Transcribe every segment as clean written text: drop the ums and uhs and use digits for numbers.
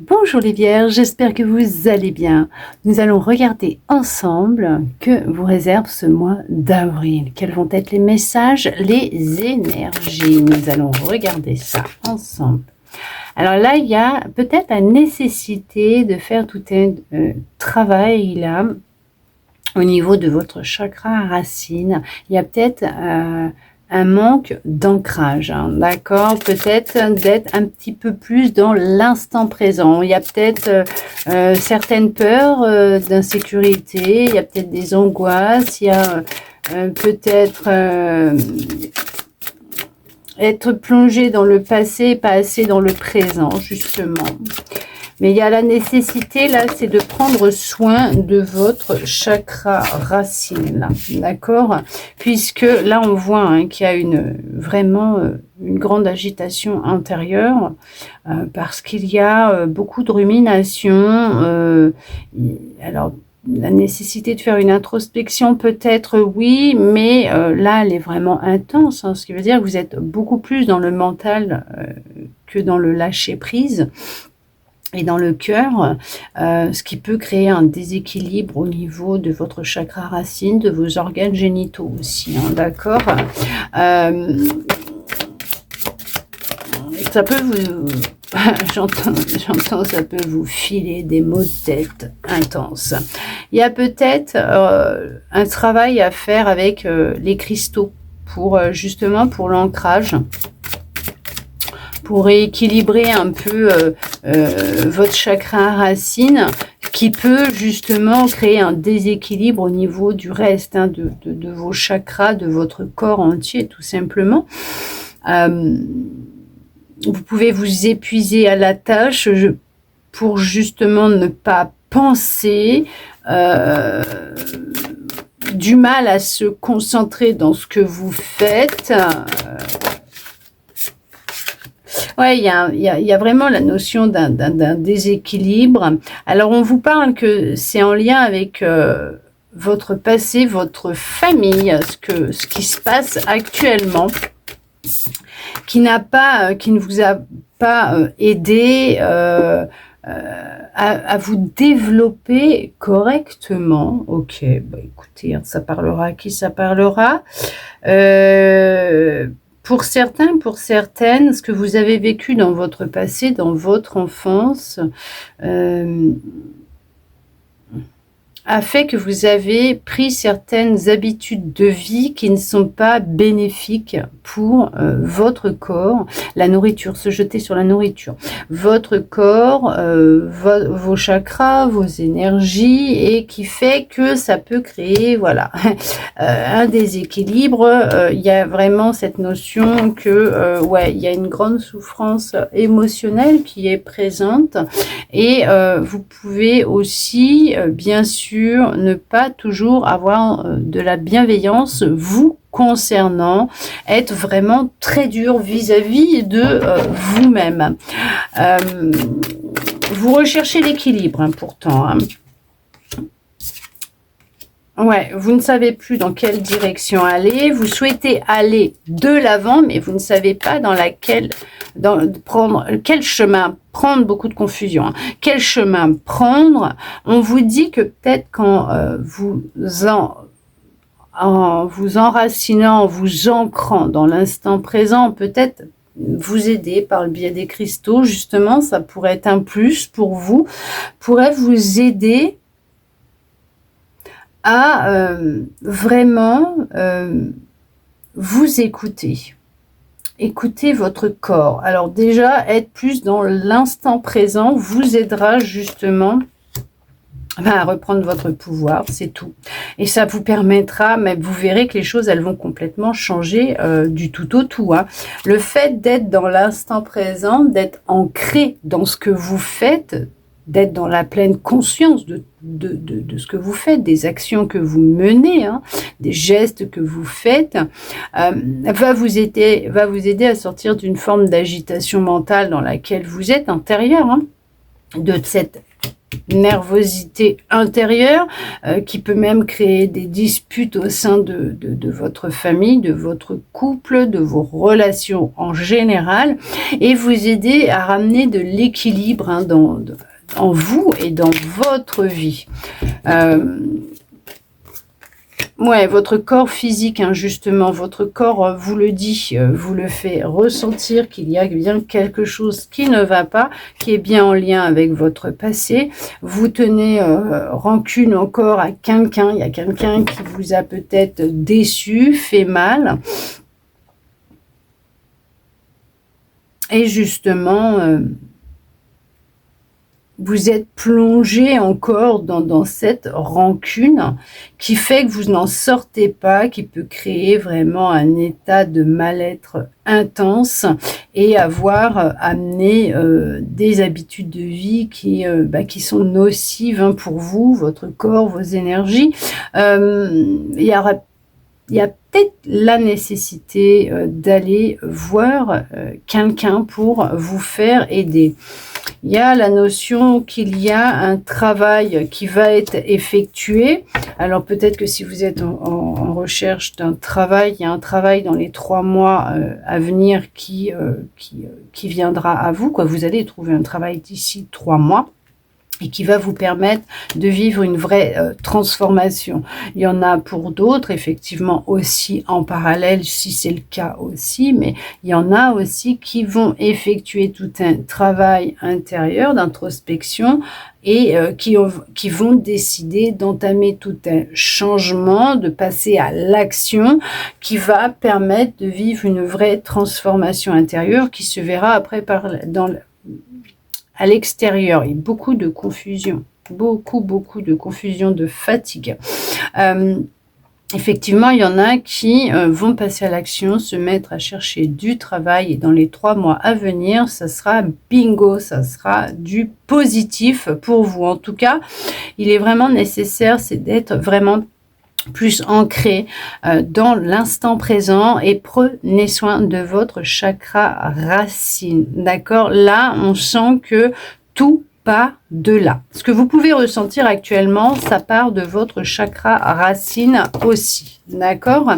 Bonjour les vierges, j'espère que vous allez bien. Nous allons regarder ensemble que vous réserve ce mois d'avril. Quels vont être les messages, les énergies. Nous allons regarder ça ensemble. Alors là, il y a peut-être la nécessité de faire tout un travail là au niveau de votre chakra racine. Il y a peut-être un manque d'ancrage, hein, d'accord? Peut-être d'être un petit peu plus dans l'instant présent. Il y a peut-être certaines peurs d'insécurité, il y a peut-être des angoisses, il y a peut-être être plongé dans le passé, pas assez dans le présent, justement. Mais il y a la nécessité, là, c'est de prendre soin de votre chakra racine, là, d'accord? Puisque là, on voit hein, qu'il y a vraiment une grande agitation intérieure parce qu'il y a beaucoup de rumination. Alors, la nécessité de faire une introspection, peut-être, oui, mais là, elle est vraiment intense, hein, ce qui veut dire que vous êtes beaucoup plus dans le mental que dans le lâcher-prise. Et dans le cœur, ce qui peut créer un déséquilibre au niveau de votre chakra racine, de vos organes génitaux aussi, hein, d'accord? Ça peut vous... J'entends, ça peut vous filer des maux de tête intenses. Il y a peut-être un travail à faire avec les cristaux, justement pour l'ancrage, pour rééquilibrer un peu votre chakra racine qui peut justement créer un déséquilibre au niveau du reste hein, de vos chakras, de votre corps entier tout simplement. Vous pouvez vous épuiser à la tâche pour justement ne pas penser, du mal à se concentrer dans ce que vous faites. Ouais, il y a vraiment la notion d'un déséquilibre. Alors, on vous parle que c'est en lien avec votre passé, votre famille, ce qui se passe actuellement, qui ne vous a pas aidé à vous développer correctement. Ok, bah écoutez, ça parlera à qui ça parlera. Pour certains, pour certaines, ce que vous avez vécu dans votre passé, dans votre enfance, a fait que vous avez pris certaines habitudes de vie qui ne sont pas bénéfiques pour votre corps. La nourriture, se jeter sur la nourriture. Votre corps, vos chakras, vos énergies, et qui fait que ça peut créer, voilà, un déséquilibre. Il y a vraiment cette notion que, ouais, il y a une grande souffrance émotionnelle qui est présente. Et vous pouvez aussi, bien sûr, ne pas toujours avoir de la bienveillance vous concernant, être vraiment très dur vis-à-vis de vous-même. Vous recherchez l'équilibre hein, pourtant. Hein. Ouais, vous ne savez plus dans quelle direction aller, vous souhaitez aller de l'avant, mais vous ne savez pas quel chemin prendre, beaucoup de confusion, hein. Quel chemin prendre? On vous dit que peut-être quand vous enracinant, vous ancrant dans l'instant présent, peut-être vous aider par le biais des cristaux, justement, ça pourrait être un plus pour vous, pourrait vous aider à vraiment vous écouter. Écoutez votre corps. Alors déjà, être plus dans l'instant présent vous aidera justement à reprendre votre pouvoir, c'est tout. Et ça vous permettra, mais vous verrez que les choses, elles vont complètement changer du tout au tout. Hein. Le fait d'être dans l'instant présent, d'être ancré dans ce que vous faites, d'être dans la pleine conscience de ce que vous faites, des actions que vous menez, hein, des gestes que vous faites, va vous aider à sortir d'une forme d'agitation mentale dans laquelle vous êtes intérieure, hein, de cette nervosité intérieure qui peut même créer des disputes au sein de votre famille, de votre couple, de vos relations en général, et vous aider à ramener de l'équilibre hein, en vous et dans votre vie. Ouais, votre corps physique, hein, justement, votre corps vous le dit, vous le fait ressentir qu'il y a bien quelque chose qui ne va pas, qui est bien en lien avec votre passé. Vous tenez rancune encore à quelqu'un, il y a quelqu'un qui vous a peut-être déçu, fait mal. Et justement, vous êtes plongé encore dans cette rancune qui fait que vous n'en sortez pas, qui peut créer vraiment un état de mal-être intense et avoir amené des habitudes de vie qui sont nocives hein, pour vous, votre corps, vos énergies. Il y a peut-être la nécessité d'aller voir quelqu'un pour vous faire aider. Il y a la notion qu'il y a un travail qui va être effectué. Alors peut-être que si vous êtes en recherche d'un travail, il y a un travail dans les 3 mois à venir qui viendra à vous. Vous allez trouver un travail d'ici 3 mois. Et qui va vous permettre de vivre une vraie transformation. Il y en a pour d'autres, effectivement, aussi en parallèle, si c'est le cas aussi, mais il y en a aussi qui vont effectuer tout un travail intérieur d'introspection et qui vont décider d'entamer tout un changement, de passer à l'action qui va permettre de vivre une vraie transformation intérieure qui se verra après à l'extérieur. Il y a beaucoup de confusion, beaucoup de confusion, de fatigue. Effectivement, il y en a qui vont passer à l'action, se mettre à chercher du travail et dans les 3 mois à venir, ça sera bingo, ça sera du positif pour vous. En tout cas, il est vraiment nécessaire, c'est d'être vraiment plus ancré dans l'instant présent et prenez soin de votre chakra racine. D'accord? Là, on sent que tout part de là. Ce que vous pouvez ressentir actuellement, ça part de votre chakra racine aussi. D'accord?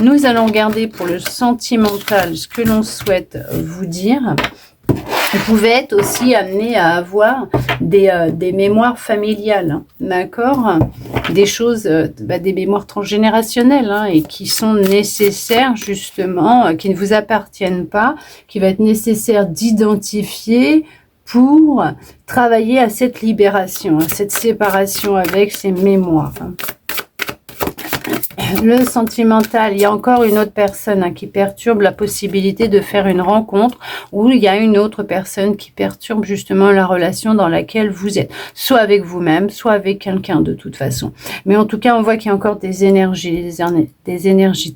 Nous allons regarder pour le sentimental ce que l'on souhaite vous dire. Vous pouvez être aussi amené à avoir des mémoires familiales, hein, d'accord? Des choses, des mémoires transgénérationnelles hein, et qui sont nécessaires justement, qui ne vous appartiennent pas, qui va être nécessaire d'identifier pour travailler à cette libération, à cette séparation avec ces mémoires. Hein. Le sentimental, il y a encore une autre personne hein, qui perturbe la possibilité de faire une rencontre ou il y a une autre personne qui perturbe justement la relation dans laquelle vous êtes, soit avec vous-même, soit avec quelqu'un de toute façon. Mais en tout cas, on voit qu'il y a encore des énergies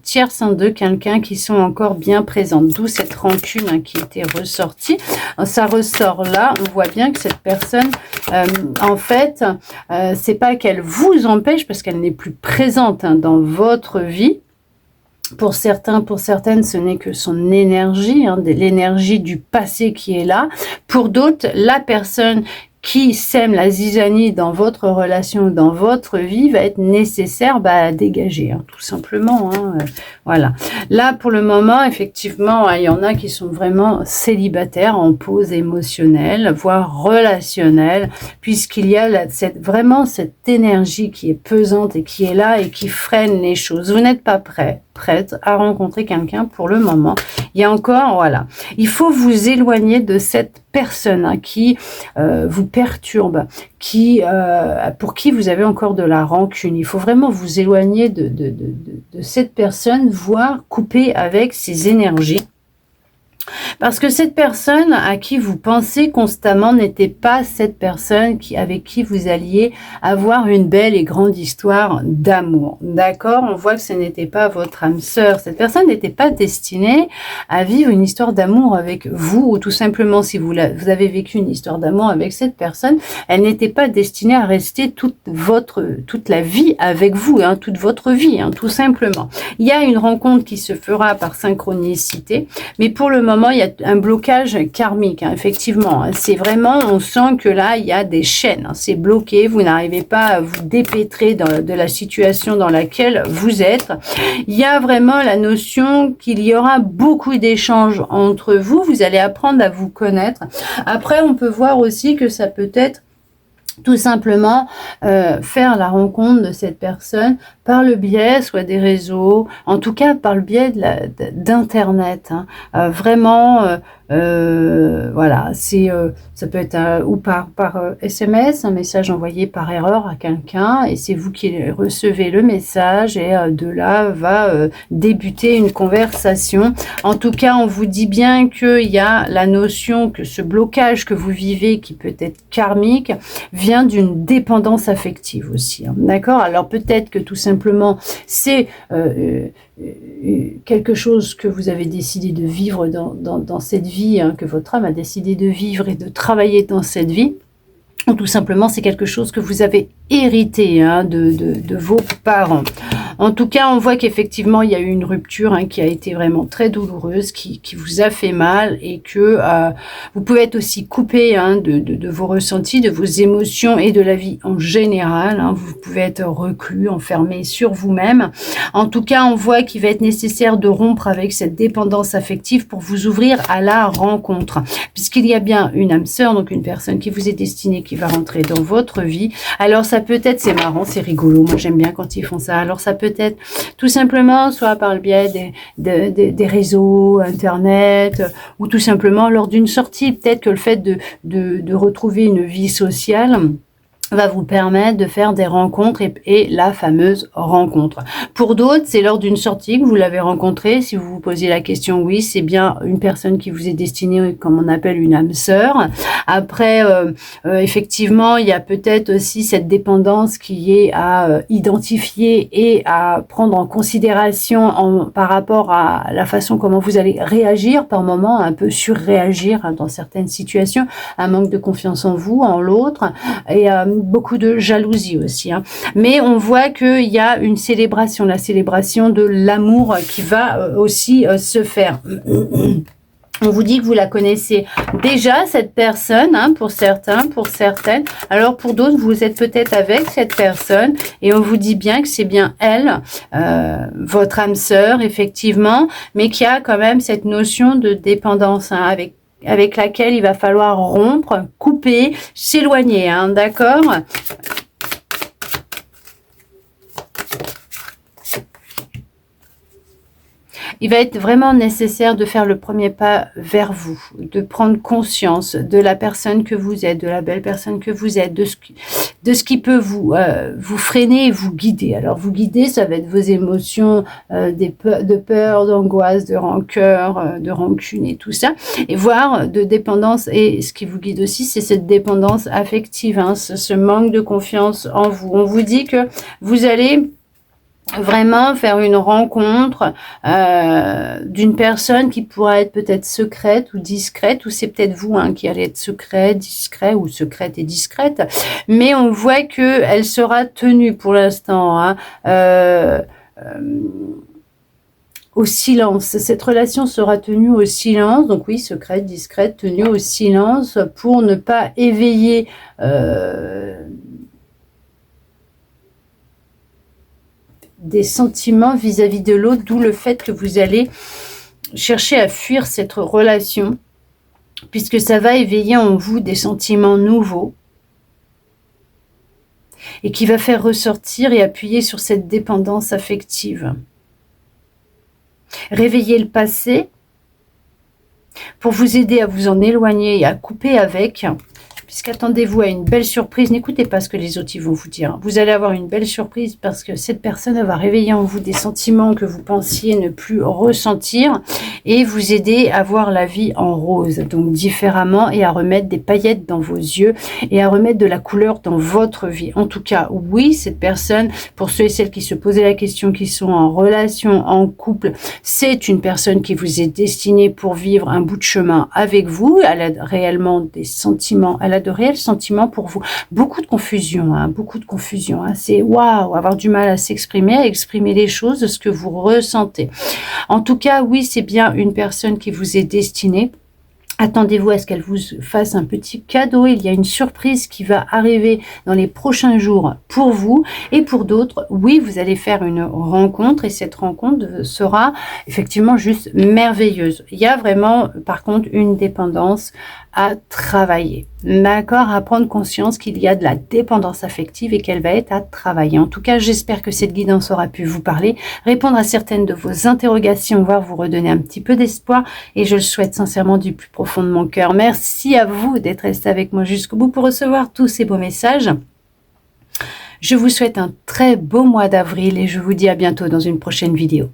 tierces hein, de quelqu'un qui sont encore bien présentes, d'où cette rancune hein, qui était ressortie. Ça ressort là, on voit bien que cette personne, en fait, c'est pas qu'elle vous empêche parce qu'elle n'est plus présente hein, dans votre vie. Pour certains, pour certaines, ce n'est que son énergie, hein, l'énergie du passé qui est là. Pour d'autres, la personne qui sème la zizanie dans votre relation, dans votre vie, va être nécessaire à dégager, hein, tout simplement. Hein, voilà. Là, pour le moment, effectivement, il y en a qui sont vraiment célibataires, en pause émotionnelle, voire relationnelle, puisqu'il y a vraiment cette énergie qui est pesante et qui est là et qui freine les choses. Vous n'êtes pas prête à rencontrer quelqu'un pour le moment. Il y a encore, voilà, il faut vous éloigner de cette personne hein, qui vous perturbe, pour qui vous avez encore de la rancune. Il faut vraiment vous éloigner de cette personne, voire couper avec ses énergies. Parce que cette personne à qui vous pensez constamment n'était pas cette personne avec qui vous alliez avoir une belle et grande histoire d'amour. D'accord? On voit que ce n'était pas votre âme sœur. Cette personne n'était pas destinée à vivre une histoire d'amour avec vous, ou tout simplement si vous avez vécu une histoire d'amour avec cette personne, elle n'était pas destinée à rester toute la vie avec vous, hein, toute votre vie, hein, tout simplement. Il y a une rencontre qui se fera par synchronicité, mais pour le moment, moment, il y a un blocage karmique, hein, effectivement. C'est vraiment, on sent que là, il y a des chaînes. Hein, c'est bloqué, vous n'arrivez pas à vous dépêtrer de la situation dans laquelle vous êtes. Il y a vraiment la notion qu'il y aura beaucoup d'échanges entre vous. Vous allez apprendre à vous connaître. Après, on peut voir aussi que ça peut être tout simplement faire la rencontre de cette personne par le biais soit des réseaux, en tout cas par le biais d'internet. Hein. Vraiment, voilà, c'est ça peut être ou par SMS, un message envoyé par erreur à quelqu'un, et c'est vous qui recevez le message, et de là va débuter une conversation. En tout cas, on vous dit bien qu'il y a la notion que ce blocage que vous vivez, qui peut être karmique, vient d'une dépendance affective aussi. Hein. D'accord? Alors peut-être que tout simplement, c'est quelque chose que vous avez décidé de vivre dans cette vie, hein, que votre âme a décidé de vivre et de travailler dans cette vie. Ou tout simplement, c'est quelque chose que vous avez hérité, hein, de vos parents. En tout cas, on voit qu'effectivement, il y a eu une rupture, hein, qui a été vraiment très douloureuse, qui vous a fait mal, et que vous pouvez être aussi coupé, hein, de vos ressentis, de vos émotions et de la vie en général. Hein. Vous pouvez être reclus, enfermé sur vous-même. En tout cas, on voit qu'il va être nécessaire de rompre avec cette dépendance affective pour vous ouvrir à la rencontre. Puisqu'il y a bien une âme sœur, donc une personne qui vous est destinée, qui va rentrer dans votre vie. Alors ça peut être, c'est marrant, c'est rigolo, moi j'aime bien quand ils font ça. Alors ça peut être tout simplement soit par le biais des réseaux, internet, ou tout simplement lors d'une sortie. Peut-être que le fait de retrouver une vie sociale va vous permettre de faire des rencontres et la fameuse rencontre. Pour d'autres, c'est lors d'une sortie que vous l'avez rencontré. Si vous vous posez la question, oui, c'est bien une personne qui vous est destinée, comme on appelle une âme sœur. Après, effectivement, il y a peut-être aussi cette dépendance qui est à identifier et à prendre en considération par rapport à la façon comment vous allez réagir par moment, un peu surréagir, hein, dans certaines situations, un manque de confiance en vous, en l'autre, et beaucoup de jalousie aussi. Hein. Mais on voit qu'il y a une célébration, la célébration de l'amour qui va aussi se faire. On vous dit que vous la connaissez déjà, cette personne, hein, pour certains, pour certaines. Alors pour d'autres, vous êtes peut-être avec cette personne, et on vous dit bien que c'est bien elle, votre âme sœur, effectivement, mais qu'il y a quand même cette notion de dépendance, hein, avec laquelle il va falloir rompre, couper, s'éloigner, hein, d'accord ? Il va être vraiment nécessaire de faire le premier pas vers vous, de prendre conscience de la personne que vous êtes, de la belle personne que vous êtes, de ce qui peut vous freiner et vous guider. Alors vous guider, ça va être vos émotions de peur, d'angoisse, de rancœur, de rancune et tout ça, et voire de dépendance. Et ce qui vous guide aussi, c'est cette dépendance affective, hein, ce manque de confiance en vous. On vous dit que vous allez vraiment faire une rencontre d'une personne qui pourra être peut-être secrète ou discrète, ou c'est peut-être vous, hein, qui allez être secret, discret, ou secrète et discrète, mais on voit que elle sera tenue pour l'instant, hein, au silence. Cette relation sera tenue au silence, donc oui, secrète, discrète, tenue au silence, pour ne pas éveiller des sentiments vis-à-vis de l'autre, d'où le fait que vous allez chercher à fuir cette relation, puisque ça va éveiller en vous des sentiments nouveaux, et qui va faire ressortir et appuyer sur cette dépendance affective. Réveiller le passé pour vous aider à vous en éloigner et à couper avec, puisqu'attendez-vous à une belle surprise. N'écoutez pas ce que les autres vont vous dire. Vous allez avoir une belle surprise, parce que cette personne va réveiller en vous des sentiments que vous pensiez ne plus ressentir, et vous aider à voir la vie en rose, donc différemment, et à remettre des paillettes dans vos yeux, et à remettre de la couleur dans votre vie. En tout cas, oui, cette personne, pour ceux et celles qui se posaient la question, qui sont en relation, en couple, c'est une personne qui vous est destinée pour vivre un bout de chemin avec vous. Elle a réellement des sentiments, elle a de réels sentiments pour vous. Beaucoup de confusion, hein, beaucoup de confusion. Hein. C'est waouh, avoir du mal à s'exprimer, à exprimer les choses, ce que vous ressentez. En tout cas, oui, c'est bien une personne qui vous est destinée. Attendez-vous à ce qu'elle vous fasse un petit cadeau. Il y a une surprise qui va arriver dans les prochains jours pour vous. Et pour d'autres, oui, vous allez faire une rencontre et cette rencontre sera effectivement juste merveilleuse. Il y a vraiment, par contre, une dépendance à travailler. D'accord, à prendre conscience qu'il y a de la dépendance affective et qu'elle va être à travailler. En tout cas, j'espère que cette guidance aura pu vous parler, répondre à certaines de vos interrogations, voire vous redonner un petit peu d'espoir. Et je le souhaite sincèrement du plus profond de mon cœur. Merci à vous d'être resté avec moi jusqu'au bout pour recevoir tous ces beaux messages. Je vous souhaite un très beau mois d'avril et je vous dis à bientôt dans une prochaine vidéo.